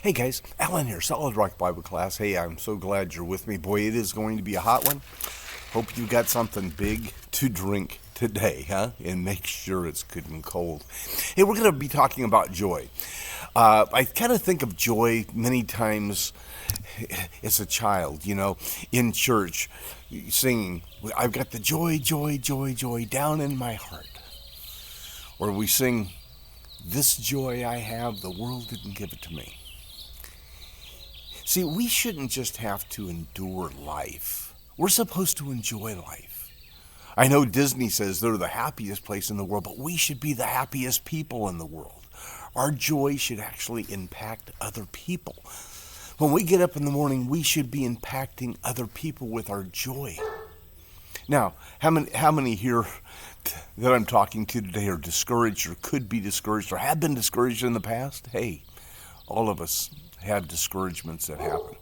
Hey guys, Alan here, Solid Rock Bible Class. Hey, I'm so glad you're with me. Boy, it is going to be a hot one. Hope you got something big to drink today, huh? And make sure it's good and cold. Hey, we're going to be talking about joy. I kind of think of joy many times as a child, in church, singing, I've got the joy, joy, joy, joy down in my heart. Or we sing, this joy I have, the world didn't give it to me. See, we shouldn't just have to endure life. We're supposed to enjoy life. I know Disney says they're the happiest place in the world, but we should be the happiest people in the world. Our joy should actually impact other people. When we get up in the morning, we should be impacting other people with our joy. Now, how many here that I'm talking to today are discouraged or could be discouraged or have been discouraged in the past? Hey, all of us have discouragements that happen.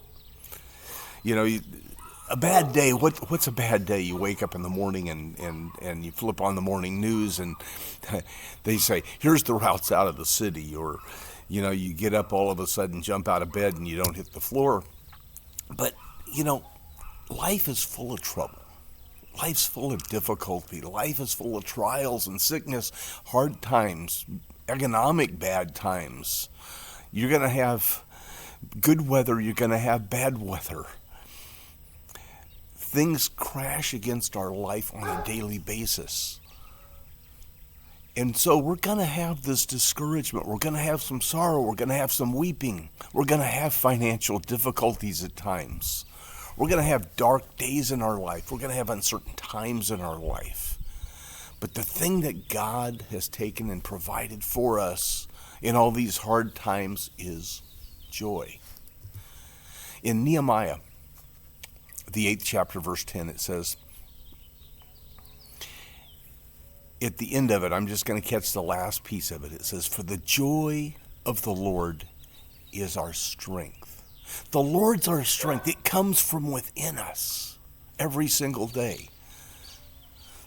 A bad day, what's a bad day? You wake up in the morning and you flip on the morning news and they say, here's the routes out of the city. Or, you get up all of a sudden, jump out of bed and you don't hit the floor. But, life is full of trouble. Life's full of difficulty. Life is full of trials and sickness, hard times, economic bad times. You're going to have good weather. You're going to have bad weather. Things crash against our life on a daily basis. And so we're going to have this discouragement. We're going to have some sorrow. We're going to have some weeping. We're going to have financial difficulties at times. We're going to have dark days in our life. We're going to have uncertain times in our life. But the thing that God has taken and provided for us in all these hard times is joy. In Nehemiah, the 8th chapter, verse 10, it says, at the end of it, I'm just going to catch the last piece of it. It says, for the joy of the Lord is our strength. The Lord's our strength. It comes from within us every single day.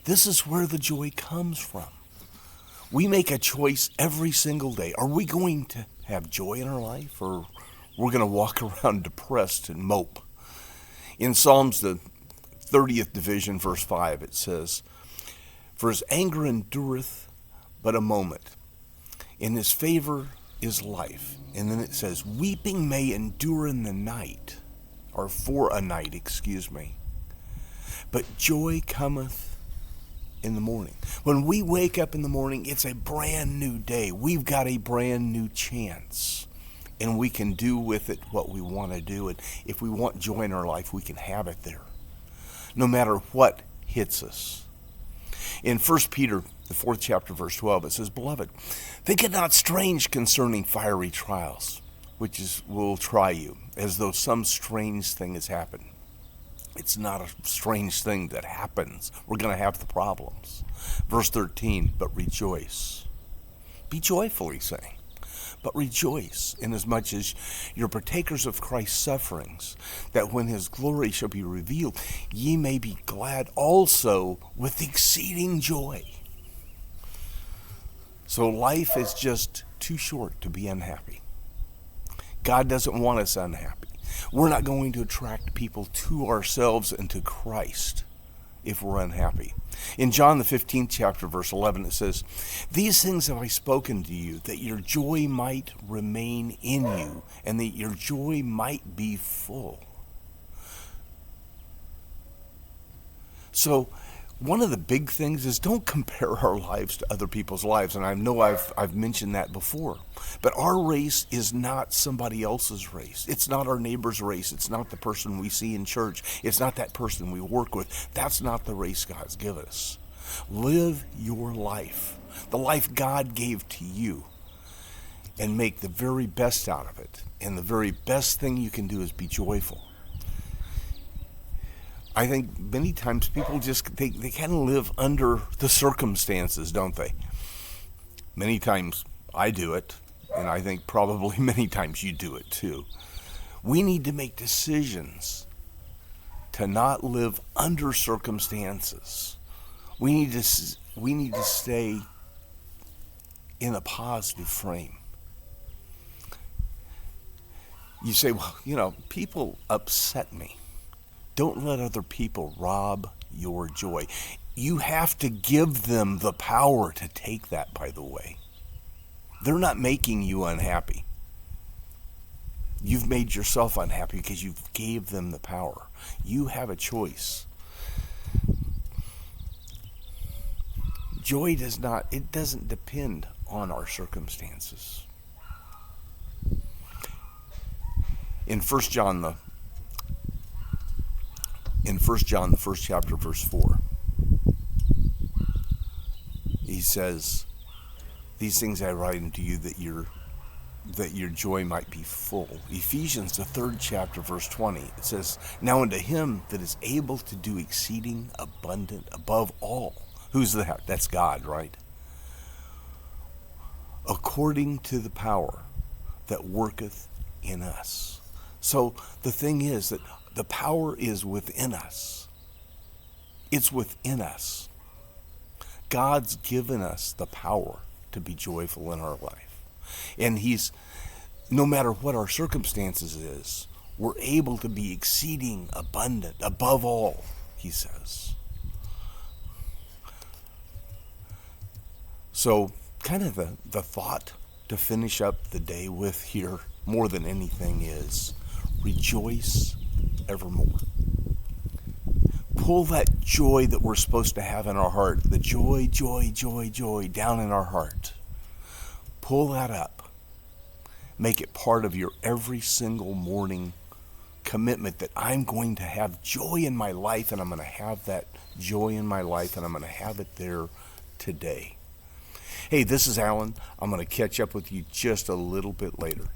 This is where the joy comes from. We make a choice every single day. Are we going to have joy in our life, or we're going to walk around depressed and mope? In Psalms, the 30th division, verse 5, it says, for his anger endureth but a moment. In his favor is life. And then it says, weeping may endure in the night, or for a night, but joy cometh in the morning. When we wake up in the morning, it's a brand new day. We've got a brand new chance. And we can do with it what we want to do. And if we want joy in our life, we can have it there, no matter what hits us. In 1 Peter, the 4th chapter, verse 12, it says, beloved, think it not strange concerning fiery trials, which will try you, as though some strange thing has happened. It's not a strange thing that happens. We're going to have the problems. Verse 13, but rejoice. Be joyful, he's saying. But rejoice, inasmuch as you're partakers of Christ's sufferings, that when his glory shall be revealed, ye may be glad also with exceeding joy. So life is just too short to be unhappy. God doesn't want us unhappy. We're not going to attract people to ourselves and to Christ if we're unhappy. In John the 15th chapter, verse 11, it says, these things have I spoken to you, that your joy might remain in you, and that your joy might be full. So, one of the big things is don't compare our lives to other people's lives. And I know I've mentioned that before. But our race is not somebody else's race. It's not our neighbor's race. It's not the person we see in church. It's not that person we work with. That's not the race God's given us. Live your life, the life God gave to you, and make the very best out of it. And the very best thing you can do is be joyful. I think many times people just, they kind of live under the circumstances, don't they? Many times I do it, and I think probably many times you do it too. We need to make decisions to not live under circumstances. We need to stay in a positive frame. You say, well, people upset me. Don't let other people rob your joy. You have to give them the power to take that, by the way. They're not making you unhappy. You've made yourself unhappy because you gave them the power. You have a choice. Joy doesn't depend on our circumstances. In 1 John, the first chapter, verse 4, he says, "These things I write unto you that your joy might be full." Ephesians, the 3rd chapter, verse 20, it says, "Now unto him that is able to do exceeding abundant above all." Who's that? That's God, right? "According to the power that worketh in us." So the thing is that the power is within us. It's within us. God's given us the power to be joyful in our life. And no matter what our circumstances is, we're able to be exceeding abundant above all, he says. So kind of the thought to finish up the day with here, more than anything, is rejoice evermore. Pull that joy that we're supposed to have in our heart, the joy, joy, joy, joy down in our heart. Pull that up. Make it part of your every single morning commitment that I'm going to have joy in my life, and I'm going to have that joy in my life, and I'm going to have it there today. Hey, this is Alan. I'm going to catch up with you just a little bit later.